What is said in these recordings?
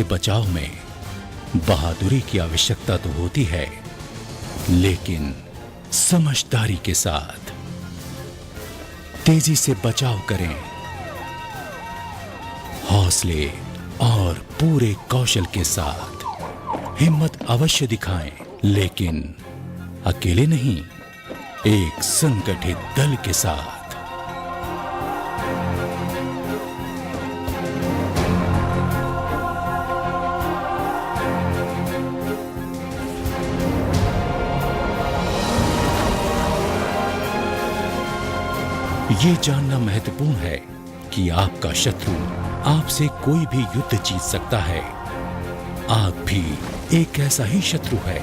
से बचाव में बहादुरी की आवश्यकता तो होती है, लेकिन समझदारी के साथ तेजी से बचाव करें। हौसले और पूरे कौशल के साथ हिम्मत अवश्य दिखाएं, लेकिन अकेले नहीं, एक संगठित दल के साथ। ये जानना महत्वपूर्ण है कि आपका शत्रु आपसे कोई भी युद्ध जीत सकता है। आप भी एक ऐसा ही शत्रु है।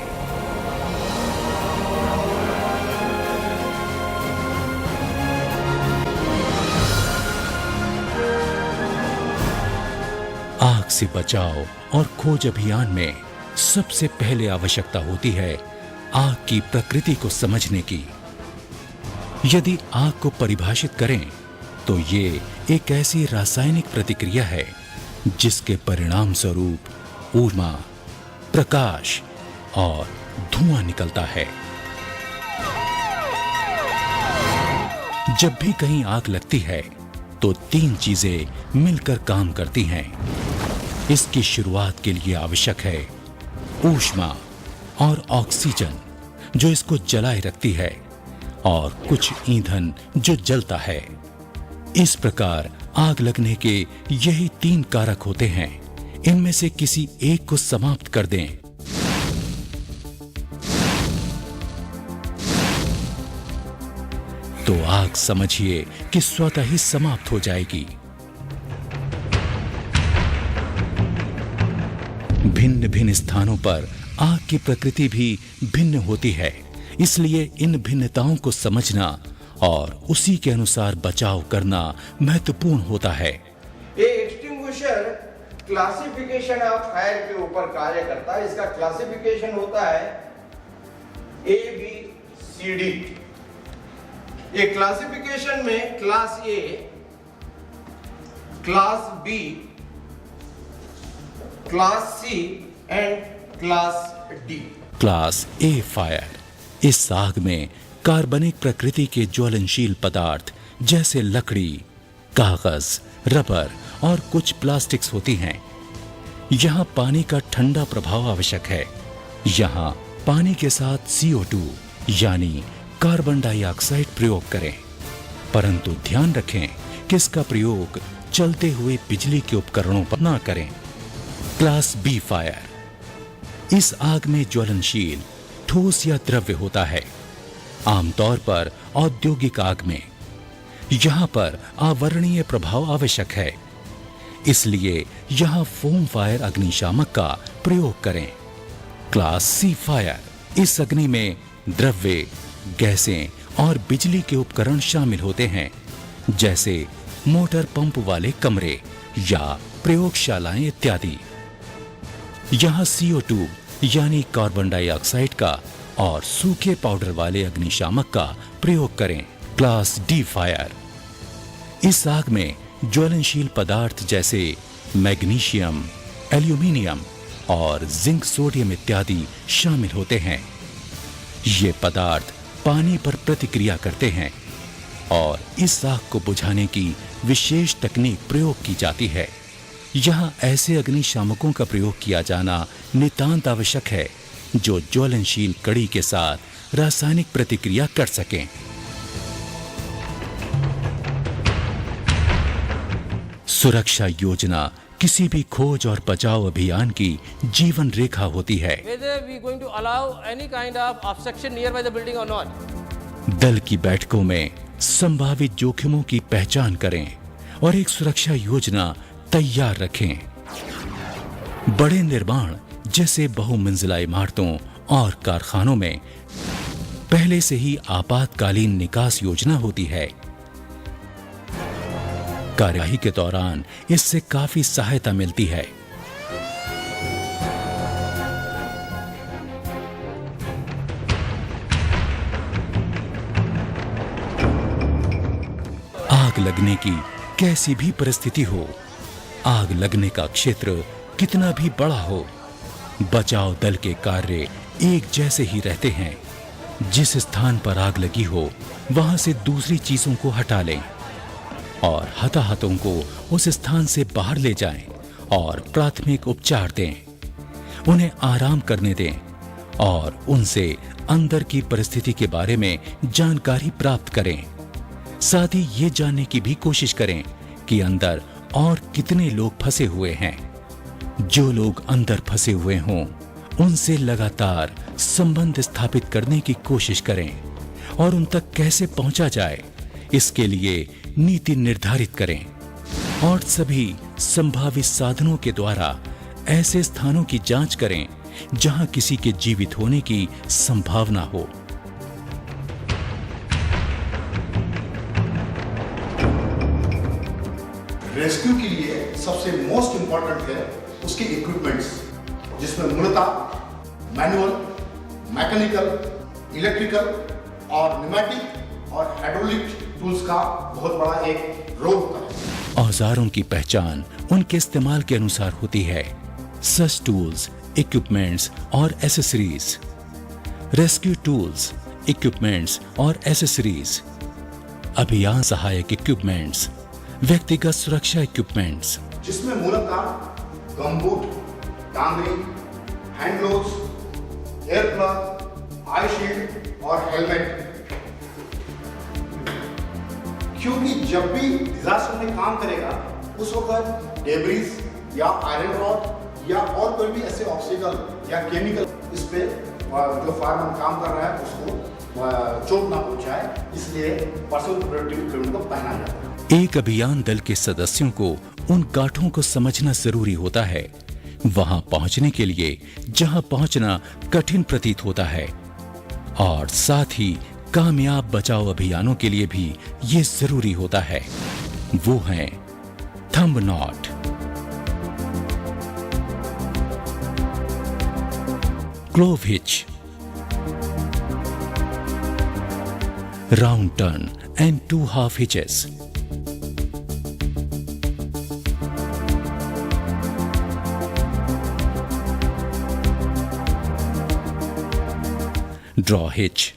आग से बचाव और खोज अभियान में सबसे पहले आवश्यकता होती है आग की प्रकृति को समझने की। यदि आग को परिभाषित करें तो ये एक ऐसी रासायनिक प्रतिक्रिया है जिसके परिणाम स्वरूप ऊष्मा, प्रकाश और धुआं निकलता है। जब भी कहीं आग लगती है तो तीन चीजें मिलकर काम करती हैं। इसकी शुरुआत के लिए आवश्यक है ऊष्मा और ऑक्सीजन जो इसको जलाए रखती है, और कुछ ईंधन जो जलता है। इस प्रकार आग लगने के यही तीन कारक होते हैं। इनमें से किसी एक को समाप्त कर दें तो आग समझिए कि स्वतः ही समाप्त हो जाएगी। भिन्न भिन्न स्थानों पर आग की प्रकृति भी भिन्न होती है, इसलिए इन भिन्नताओं को समझना और उसी के अनुसार बचाव करना महत्वपूर्ण होता है। ये एक्सटिंग्विशर क्लासिफिकेशन ऑफ फायर के ऊपर कार्य करता है। इसका क्लासिफिकेशन होता है ABCD। ये क्लासिफिकेशन में class A, class B, class C and class D। Class A fire. इस आग में कार्बनिक प्रकृति के ज्वलनशील पदार्थ जैसे लकड़ी, कागज, रबर और कुछ प्लास्टिक्स होती हैं। यहाँ पानी का ठंडा प्रभाव आवश्यक है। यहाँ पानी के साथ CO2 यानी कार्बन डाइऑक्साइड प्रयोग करें, परंतु ध्यान रखें कि इसका प्रयोग चलते हुए बिजली के उपकरणों पर न करें। Class B fire. इस आग में ज्वलनशील ठोस या द्रव्य होता है, आमतौर पर औद्योगिक आग में। यहां पर आवरणीय प्रभाव आवश्यक है, इसलिए यहां फोम फायर अग्निशामक का प्रयोग करें। Class C fire. इस अग्नि में द्रव्य, गैसें और बिजली के उपकरण शामिल होते हैं, जैसे मोटर पंप वाले कमरे या प्रयोगशालाएं इत्यादि। यहां CO2 यानी कार्बन डाइऑक्साइड का और सूखे पाउडर वाले अग्निशामक का प्रयोग करें। Class D fire. इस आग में ज्वलनशील पदार्थ जैसे मैग्नीशियम, एल्यूमिनियम और जिंक सोडियम इत्यादि शामिल होते हैं। ये पदार्थ पानी पर प्रतिक्रिया करते हैं और इस आग को बुझाने की विशेष तकनीक प्रयोग की जाती है। यहाँ ऐसे अग्निशामकों का प्रयोग किया जाना नितांत आवश्यक है जो ज्वलनशील कड़ी के साथ रासायनिक प्रतिक्रिया कर सकें। सुरक्षा योजना किसी भी खोज और बचाव अभियान की जीवन रेखा होती है। दल की बैठकों में संभावित जोखिमों की पहचान करें और एक सुरक्षा योजना तैयार रखें। बड़े निर्माण जैसे बहुमंजिला इमारतों और कारखानों में पहले से ही आपातकालीन निकास योजना होती है। कार्यवाही के दौरान इससे काफी सहायता मिलती है। आग लगने की कैसी भी परिस्थिति हो, आग लगने का क्षेत्र कितना भी बड़ा हो, बचाव दल के कार्य एक जैसे ही रहते हैं। जिस स्थान पर आग लगी हो वहां से दूसरी चीजों को हटा लें और हताहतों को उस स्थान से बाहर ले जाएं और प्राथमिक उपचार दें। उन्हें आराम करने दें और उनसे अंदर की परिस्थिति के बारे में जानकारी प्राप्त करें। साथ ही ये जानने की भी कोशिश करें कि अंदर और कितने लोग फंसे हुए हैं। जो लोग अंदर फंसे हुए हों, उनसे लगातार संबंध स्थापित करने की कोशिश करें और उन तक कैसे पहुंचा जाए, इसके लिए नीति निर्धारित करें और सभी संभावित साधनों के द्वारा ऐसे स्थानों की जांच करें जहां किसी के जीवित होने की संभावना हो। रेस्क्यू के लिए सबसे मोस्ट इंपॉर्टेंट है उसके इक्विपमेंट्स, जिसमें मूलतः मैनुअल, मैकेनिकल, इलेक्ट्रिकल और न्यूमेटिक और हाइड्रोलिक टूल्स का बहुत बड़ा एक रोल होता है। औजारों की पहचान उनके इस्तेमाल के अनुसार होती है। सच टूल्स, इक्विपमेंट्स और एसेसरीज। रेस्क्यू टूल्स, इक्विपमेंट्स और एसेसरीज। अभियान सहायक इक्विपमेंट्स, व्यक्तिगत सुरक्षा इक्विपमेंट्स, जिसमें मूलतः गमबूट, टांगरी, hand gloves, air plug, eye shield और हेलमेट। क्योंकि जब भी डिजास्टर में काम करेगा उस वक्त डेब्रिस या आयरन रॉड या और कोई भी ऐसे ऑब्स्टिकल या केमिकल इस पे जो फायरमैन काम कर रहा है उसको चोट ना पहुंचाए, इसलिए पर्सनल प्रोटेक्टिव इक्विपमेंट को पहना जाता है। एक अभियान दल के सदस्यों को उन गांठों को समझना जरूरी होता है, वहां पहुंचने के लिए जहां पहुंचना कठिन प्रतीत होता है, और साथ ही कामयाब बचाव अभियानों के लिए भी ये जरूरी होता है। वो हैं thumb knot, clove hitch, round turn and 2 half hitches, draw hitch,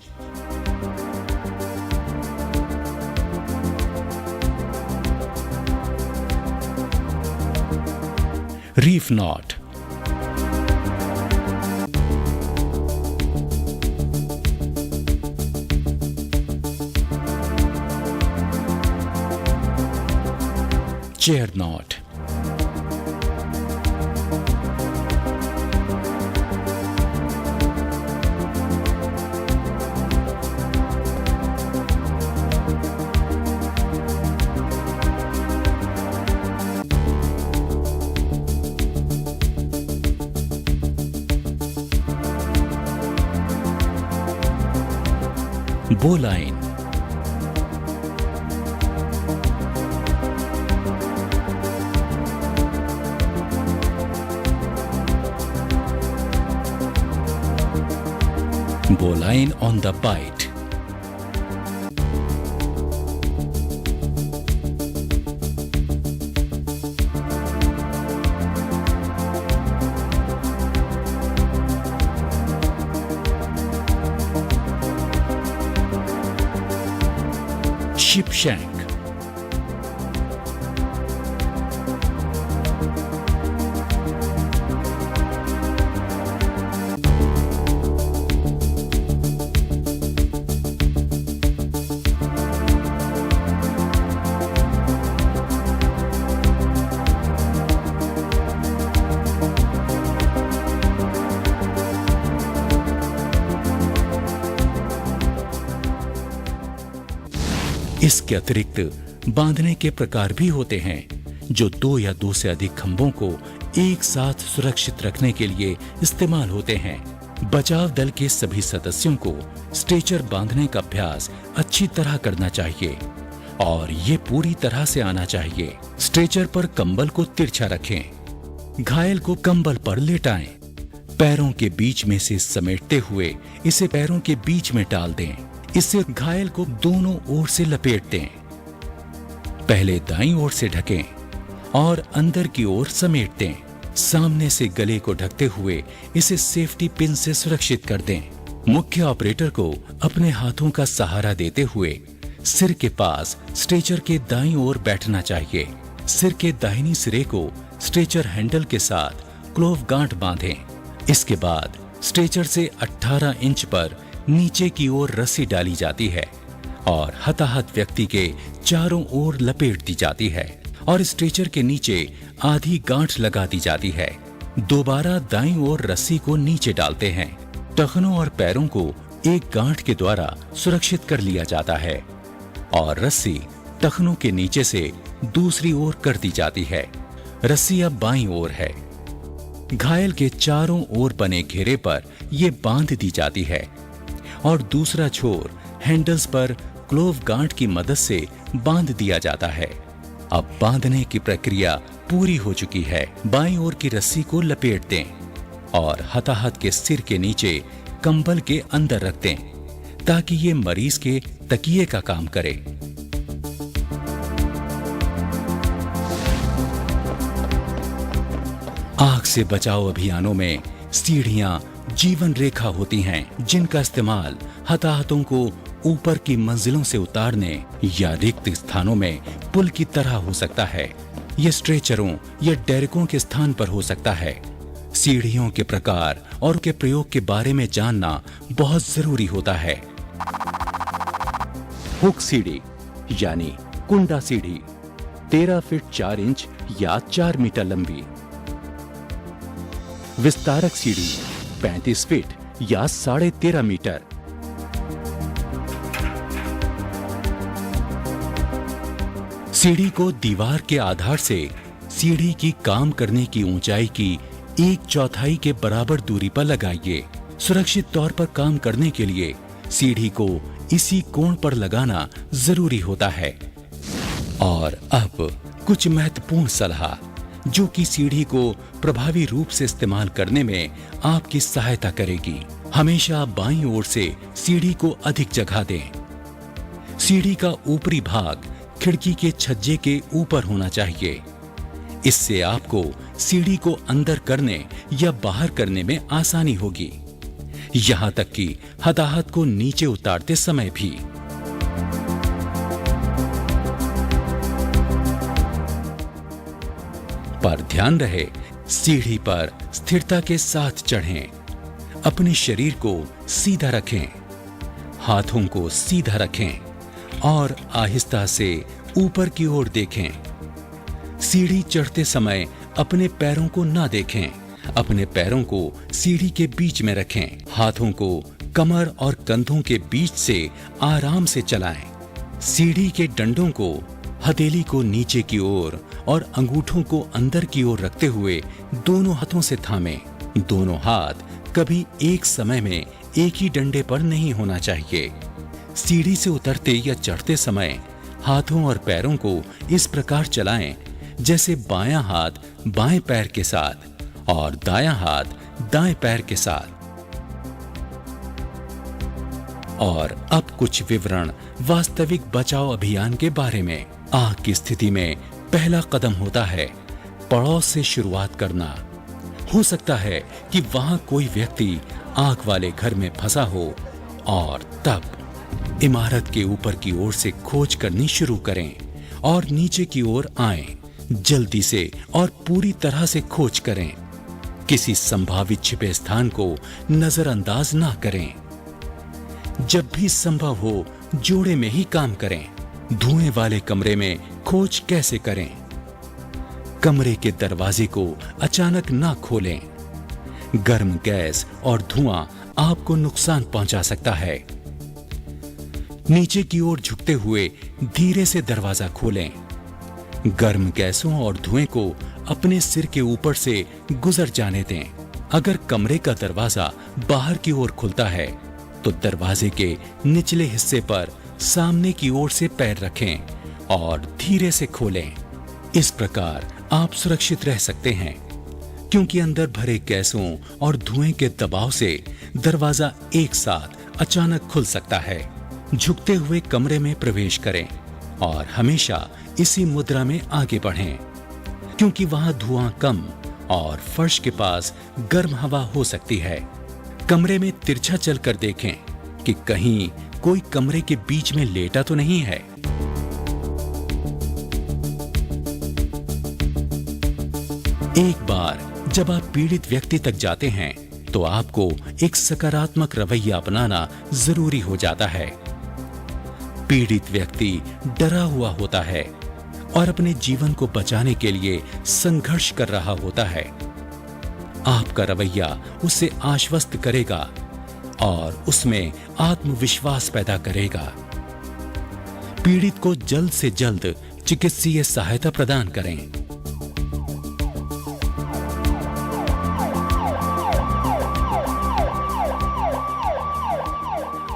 reef knot, chair knot, bowline, bowline on the bite, sheepshank, इसके अतिरिक्त बांधने के प्रकार भी होते हैं जो 2 या 2 से अधिक खंभों को एक साथ सुरक्षित रखने के लिए इस्तेमाल होते हैं। बचाव दल के सभी सदस्यों को स्ट्रेचर बांधने का अभ्यास अच्छी तरह करना चाहिए और ये पूरी तरह से आना चाहिए। स्ट्रेचर पर कंबल को तिरछा रखें, घायल को कंबल पर लेटाएं, पैरों के बीच में से समेटते हुए इसे पैरों के बीच में डाल दें। इससे घायल को दोनों ओर से लपेट दें। पहले दाईं ओर से ढकें और अंदर की ओर समेट दें। सामने से गले को ढकते हुए इसे सेफ्टी पिन से सुरक्षित कर दें। मुख्य ऑपरेटर को अपने हाथों का सहारा देते हुए सिर के पास स्ट्रेचर के दाईं ओर बैठना चाहिए। सिर के दाहिनी सिरे को स्ट्रेचर हैंडल के साथ क्लोव गांठ बांधें। इसके बाद स्ट्रेचर से 18 इंच पर नीचे की ओर रस्सी डाली जाती है और हताहत व्यक्ति के चारों ओर लपेट दी जाती है और स्ट्रेचर के नीचे आधी गांठ लगा दी जाती है। दोबारा दाईं ओर रस्सी को नीचे डालते हैं। टखनों और पैरों को एक गांठ के द्वारा सुरक्षित कर लिया जाता है और रस्सी टखनों के नीचे से दूसरी ओर कर दी जाती है। रस्सी अब बाईं ओर है। घायल के चारों ओर बने घेरे पर यह बांध दी जाती है और दूसरा छोर हैंडल्स पर क्लोव गांठ की मदद से बांध दिया जाता है। अब बांधने की प्रक्रिया पूरी हो चुकी है। बाईं ओर की रस्सी को लपेट दें और हताहत के सिर के नीचे कंबल के अंदर रख दें ताकि ये मरीज के तकिए का काम करे। आग से बचाव अभियानों में सीढ़ियां जीवन रेखा होती हैं, जिनका इस्तेमाल हताहतों को ऊपर की मंजिलों से उतारने या रिक्त स्थानों में पुल की तरह हो सकता है। यह स्ट्रेचरों या डेरेकों के स्थान पर हो सकता है। सीढ़ियों के प्रकार और उनके प्रयोग के बारे में जानना बहुत जरूरी होता है। हुक सीढ़ी यानी कुंडा सीढ़ी 13 फीट 4 इंच या 4 मीटर लंबी। विस्तारक सीढ़ी 35 फीट या 13.5 मीटर। सीढ़ी को दीवार के आधार से सीढ़ी की काम करने की ऊंचाई की 1/4 के बराबर दूरी पर लगाइए। सुरक्षित तौर पर काम करने के लिए सीढ़ी को इसी कोण पर लगाना जरूरी होता है। और अब कुछ महत्वपूर्ण सलाह जो कि सीढ़ी को प्रभावी रूप से इस्तेमाल करने में आपकी सहायता करेगी। हमेशा बाईं ओर से सीढ़ी को अधिक जगह दें। सीढ़ी का ऊपरी भाग खिड़की के छज्जे के ऊपर होना चाहिए। इससे आपको सीढ़ी को अंदर करने या बाहर करने में आसानी होगी, यहां तक कि हताहत को नीचे उतारते समय भी। पर ध्यान रहे, सीढ़ी पर स्थिरता के साथ चढ़ें। अपने शरीर को सीधा रखें, हाथों को सीधा रखें और आहिस्ता से ऊपर की ओर देखें। सीढ़ी चढ़ते समय अपने पैरों को ना देखें। अपने पैरों को सीढ़ी के बीच में रखें। हाथों को कमर और कंधों के बीच से आराम से चलाएं। सीढ़ी के डंडों को, हथेली को नीचे की ओर और अंगूठों को अंदर की ओर रखते हुए दोनों हाथों से थामें। दोनों हाथ कभी एक समय में एक ही डंडे पर नहीं होना चाहिए। सीढ़ी से उतरते या चढ़ते समय हाथों और पैरों को इस प्रकार चलाएं जैसे बायां हाथ बाएं पैर के साथ और दायां हाथ दाएं पैर के साथ। और अब कुछ विवरण वास्तविक बचाव अभियान के बारे में। आग की स्थिति में पहला कदम होता है पड़ोस से शुरुआत करना। हो सकता है कि वहां कोई व्यक्ति आग वाले घर में फंसा हो और तब इमारत के ऊपर की ओर से खोज करनी शुरू करें और नीचे की ओर आएं। जल्दी से और पूरी तरह से खोज करें। किसी संभावित छिपे स्थान को नजरअंदाज ना करें। जब भी संभव हो जोड़े में ही काम करें। धुएं वाले कमरे में खोज कैसे करें? कमरे के दरवाजे को अचानक ना खोलें। गर्म गैस और धुआं आपको नुकसान पहुंचा सकता है। नीचे की ओर झुकते हुए धीरे से दरवाजा खोलें। गर्म गैसों और धुएं को अपने सिर के ऊपर से गुजर जाने दें। अगर कमरे का दरवाजा बाहर की ओर खुलता है तो दरवाजे के निचले हिस्से पर सामने की ओर से पैर रखें और धीरे से खोलें। इस प्रकार आप सुरक्षित रह सकते हैं, क्योंकि अंदर भरे गैसों और धुएं के दबाव से दरवाजा एक साथ अचानक खुल सकता है। झुकते हुए कमरे में प्रवेश करें और हमेशा इसी मुद्रा में आगे बढ़ें, क्योंकि वहां धुआं कम और फर्श के पास गर्म हवा हो सकती है। कमरे में तिरछा चलकर देखें कि कहीं कोई कमरे के बीच में लेटा तो नहीं है। एक बार जब आप पीड़ित व्यक्ति तक जाते हैं तो आपको एक सकारात्मक रवैया अपनाना जरूरी हो जाता है। पीड़ित व्यक्ति डरा हुआ होता है और अपने जीवन को बचाने के लिए संघर्ष कर रहा होता है। आपका रवैया उसे आश्वस्त करेगा और उसमें आत्मविश्वास पैदा करेगा। पीड़ित को जल्द से जल्द चिकित्सीय सहायता प्रदान करें।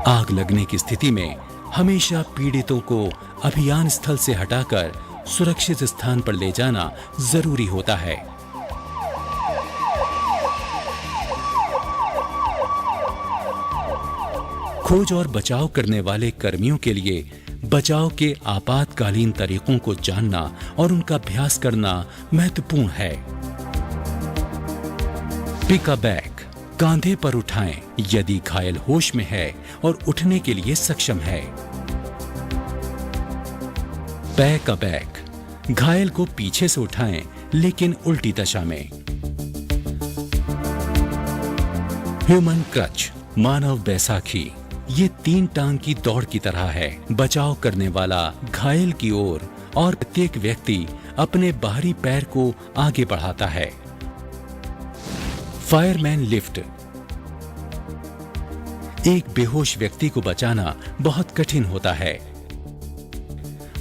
आग लगने की स्थिति में हमेशा पीड़ितों को अभियान स्थल से हटाकर सुरक्षित स्थान पर ले जाना जरूरी होता है। खोज और बचाव करने वाले कर्मियों के लिए बचाव के आपातकालीन तरीकों को जानना और उनका अभ्यास करना महत्वपूर्ण है। पिक अ बैग, कांधे पर उठाएं यदि घायल होश में है और उठने के लिए सक्षम है। पैक अ बैग, घायल को पीछे से उठाएं लेकिन उल्टी दशा में। ह्यूमन क्रच, मानव बैसाखी, ये 3 टांग की दौड़ की तरह है। बचाव करने वाला घायल की ओर और प्रत्येक व्यक्ति अपने बाहरी पैर को आगे बढ़ाता है। फायरमैन लिफ्ट, एक बेहोश व्यक्ति को बचाना बहुत कठिन होता है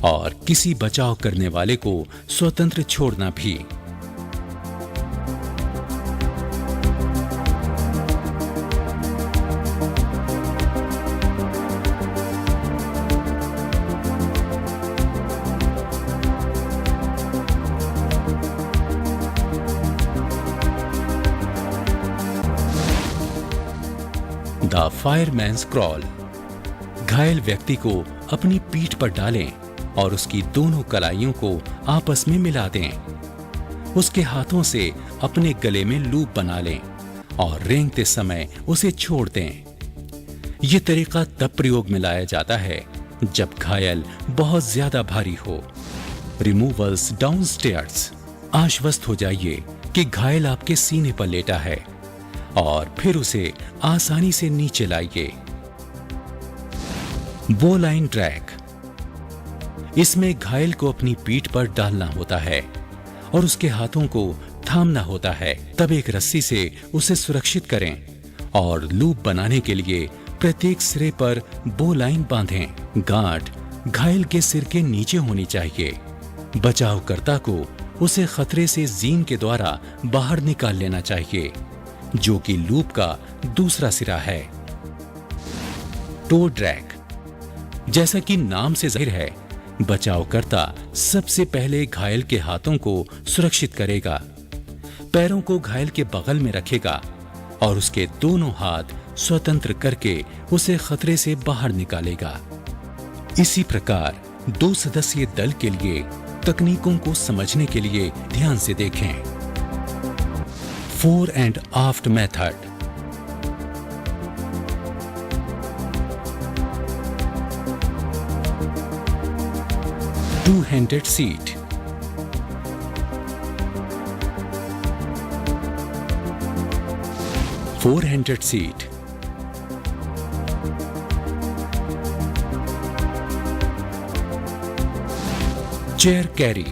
और किसी बचाव करने वाले को स्वतंत्र छोड़ना भी। द फायरमैन्स क्रॉल, घायल व्यक्ति को अपनी पीठ पर डालें और उसकी दोनों कलाइयों को आपस में मिला दें। उसके हाथों से अपने गले में लूप बना लें और रेंगते समय उसे छोड़ दें। यह तरीका तब प्रयोग में लाया जाता है जब घायल बहुत ज्यादा भारी हो। रिमूवल्स डाउनस्टेयर्स, आश्वस्त हो जाइए कि घायल आपके सीने पर लेटा है और फिर उसे आसानी से नीचे लाइए। बोलाइन ड्रैग, इसमें घायल को अपनी पीठ पर डालना होता है और उसके हाथों को थामना होता है। तब एक रस्सी से उसे सुरक्षित करें और लूप बनाने के लिए प्रत्येक सिरे पर बोलाइन बांधें। गांठ घायल के सिर के नीचे होनी चाहिए। बचावकर्ता को उसे खतरे से जीन के द्वारा बाहर निकाल लेना चाहिए, जो कि लूप का दूसरा सिरा है। टो ड्रैग, जैसा कि नाम से जाहिर है, बचावकर्ता सबसे पहले घायल के हाथों को सुरक्षित करेगा, पैरों को घायल के बगल में रखेगा और उसके दोनों हाथ स्वतंत्र करके उसे खतरे से बाहर निकालेगा। इसी प्रकार 2 सदस्यीय दल के लिए तकनीकों को समझने के लिए ध्यान से देखें। Fore and aft method, two handed seat, four handed seat, chair carry,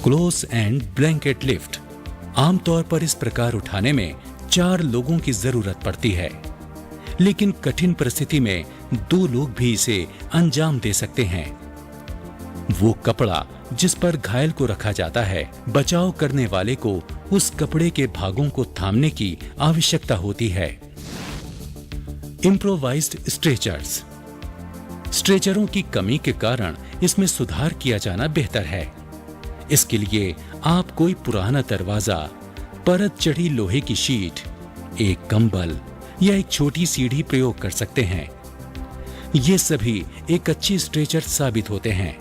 close and blanket lift. आमतौर पर इस प्रकार उठाने में 4 लोगों की जरूरत पड़ती है, लेकिन कठिन परिस्थिति में 2 लोग भी इसे अंजाम दे सकते हैं। वो कपड़ा जिस पर घायल को रखा जाता है, बचाव करने वाले को उस कपड़े के भागों को थामने की आवश्यकता होती है। इम्प्रोवाइज्ड स्ट्रेचर्स, स्ट्रेचरों की कमी के कारण इसमें सुधार किया जाना बेहतर है। इसके लिए आप कोई पुराना दरवाजा, परत चढ़ी लोहे की शीट, एक कंबल या एक छोटी सीढ़ी प्रयोग कर सकते हैं। ये सभी एक अच्छी स्ट्रेचर साबित होते हैं।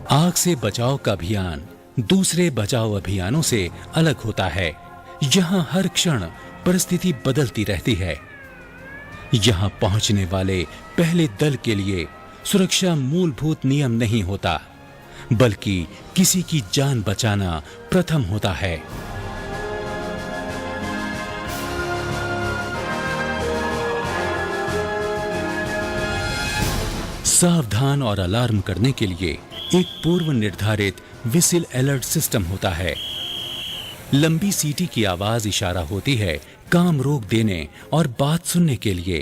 आग से बचाव का अभियान दूसरे बचाव अभियानों से अलग होता है। यहाँ हर क्षण परिस्थिति बदलती रहती है। यहाँ पहुंचने वाले पहले दल के लिए सुरक्षा मूलभूत नियम नहीं होता, बल्कि किसी की जान बचाना प्रथम होता है। सावधान और अलार्म करने के लिए एक पूर्व निर्धारित विसिल अलर्ट सिस्टम होता है। लंबी सीटी की आवाज इशारा होती है काम रोक देने और बात सुनने के लिए।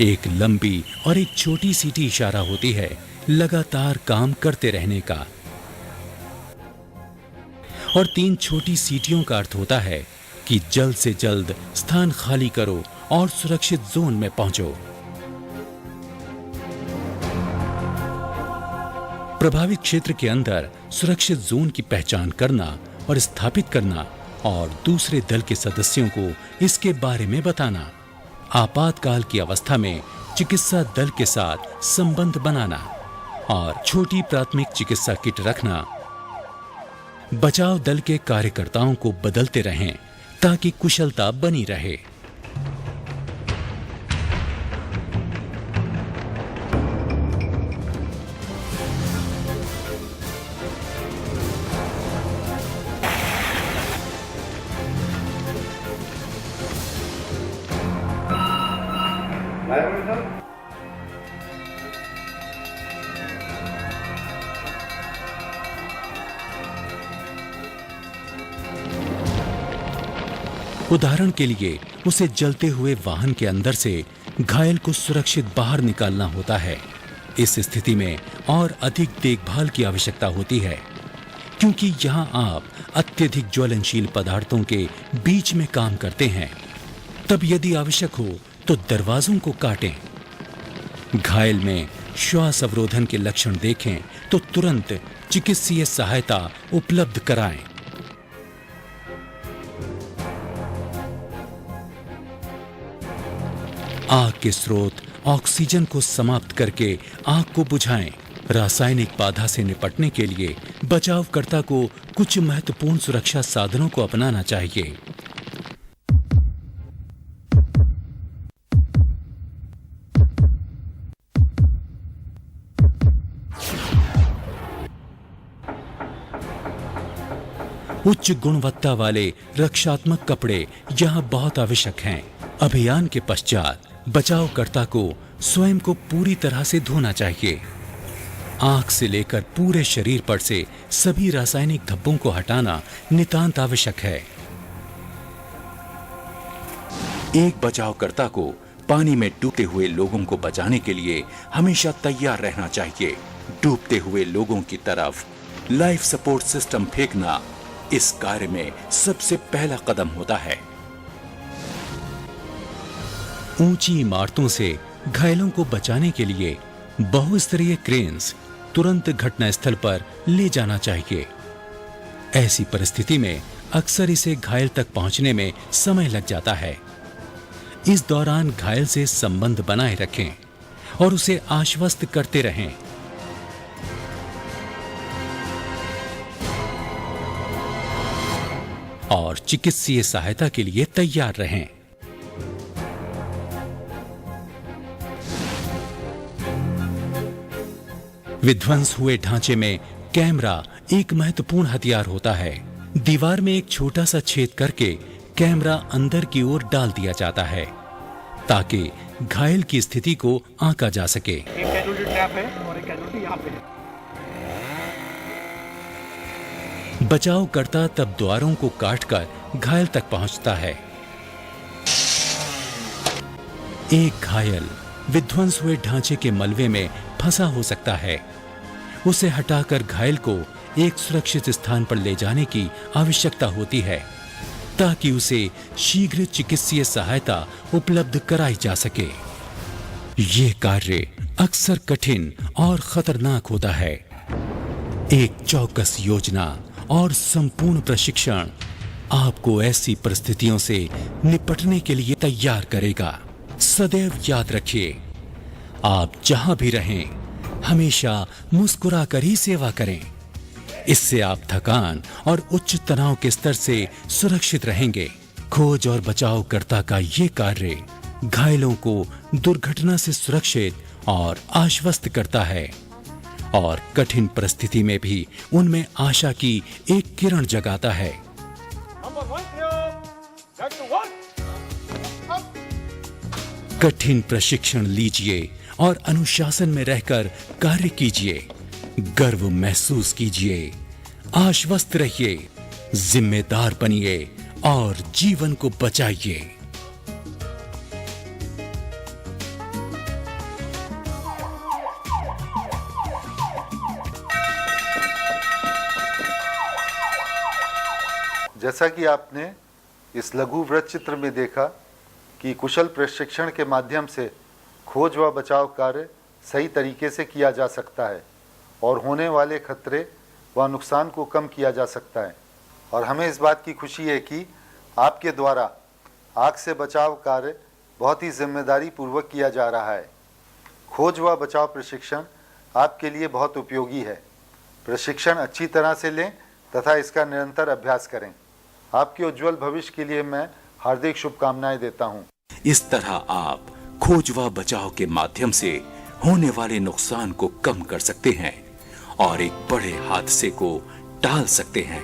एक लंबी और एक छोटी सीटी इशारा होती है लगातार काम करते रहने का। और 3 छोटी सीटियों का अर्थ होता है कि जल्द से जल्द स्थान खाली करो और सुरक्षित जोन में पहुंचो। प्रभावित क्षेत्र के अंदर सुरक्षित जोन की पहचान करना और स्थापित करना और दूसरे दल के सदस्यों को इसके बारे में बताना। आपातकाल की अवस्था में चिकित्सा दल के साथ संबंध बनाना और छोटी प्राथमिक चिकित्सा किट रखना। बचाव दल के कार्यकर्ताओं को बदलते रहें ताकि कुशलता बनी रहे। उदाहरण के लिए उसे जलते हुए वाहन के अंदर से घायल को सुरक्षित बाहर निकालना होता है। इस स्थिति में और अधिक देखभाल की आवश्यकता होती है, क्योंकि यहाँ आप अत्यधिक ज्वलनशील पदार्थों के बीच में काम करते हैं। तब यदि आवश्यक हो तो दरवाजों को काटें। घायल में श्वास अवरोधन के लक्षण देखें तो तुरंत चिकित्सीय सहायता उपलब्ध कराएं। आग के स्रोत ऑक्सीजन को समाप्त करके आग को बुझाएं। रासायनिक बाधा से निपटने के लिए बचावकर्ता को कुछ महत्वपूर्ण सुरक्षा साधनों को अपनाना चाहिए। उच्च गुणवत्ता वाले रक्षात्मक कपड़े यहाँ बहुत आवश्यक हैं। अभियान के पश्चात बचावकर्ता को स्वयं को पूरी तरह से धोना चाहिए। आंख से लेकर पूरे शरीर पर से सभी रासायनिक धब्बों को हटाना नितांत आवश्यक है। एक बचावकर्ता को पानी में डूबते हुए लोगों को बचाने के लिए हमेशा तैयार रहना चाहिए। डूबते हुए लोगों की तरफ लाइफ सपोर्ट सिस्टम फेंकना इस कार्य में सबसे पहला कदम होता है। ऊंची इमारतों से घायलों को बचाने के लिए बहुस्तरीय क्रेन्स तुरंत घटनास्थल पर ले जाना चाहिए। ऐसी परिस्थिति में अक्सर इसे घायल तक पहुंचने में समय लग जाता है। इस दौरान घायल से संबंध बनाए रखें और उसे आश्वस्त करते रहें। और चिकित्सीय सहायता के लिए तैयार रहें। विध्वंस हुए ढांचे में कैमरा एक महत्वपूर्ण हथियार होता है। दीवार में एक छोटा सा छेद करके कैमरा अंदर की ओर डाल दिया जाता है ताकि घायल की स्थिति को आंका जा सके। एक कैजुअल्टी ट्रैप है और एक कैजुअल्टी यहाँ पे है। बचावकर्ता तब द्वारों को काटकर घायल तक पहुंचता है। एक घायल विध्वंस हुए ढांचे के मलबे में फंसा हो सकता है। उसे हटाकर घायल को एक सुरक्षित स्थान पर ले जाने की आवश्यकता होती है। ताकि उसे शीघ्र चिकित्सीय सहायता उपलब्ध कराई जा सके। ये कार्य अक्सर कठिन और खतरनाक होता है। एक चौकस योजना और संपूर्ण प्रशिक्षण आपको ऐसी परिस्थितियों से निपटने के लिए तैयार करेगा। सदैव याद रखिए, आप जहां भी रहें, हमेशा मुस्कुराकर ही सेवा करें। इससे आप थकान और उच्च तनाव के स्तर से सुरक्षित रहेंगे। खोज और बचावकर्ता का ये कार्य घायलों को दुर्घटना से सुरक्षित और आश्वस्त करता है और कठिन परिस्थिति में भी उनमें आशा की एक किरण जगाता है। कठिन प्रशिक्षण लीजिए और अनुशासन में रहकर कार्य कीजिए। गर्व महसूस कीजिए, आश्वस्त रहिए, जिम्मेदार बनिए और जीवन को बचाइए। जैसा कि आपने इस लघु वृत्त चित्र में देखा कि कुशल प्रशिक्षण के माध्यम से खोज व बचाव कार्य सही तरीके से किया जा सकता है और होने वाले खतरे व नुकसान को कम किया जा सकता है। और हमें इस बात की खुशी है कि आपके द्वारा आग से बचाव कार्य बहुत ही जिम्मेदारी पूर्वक किया जा रहा है। खोज व बचाव प्रशिक्षण आपके लिए बहुत उपयोगी है। प्रशिक्षण अच्छी तरह से लें तथा इसका निरंतर अभ्यास करें। आपके उज्जवल भविष्य के लिए मैं हार्दिक शुभकामनाएं देता हूं। इस तरह आप खोज व बचाव के माध्यम से होने वाले नुकसान को कम कर सकते हैं और एक बड़े हादसे को टाल सकते हैं।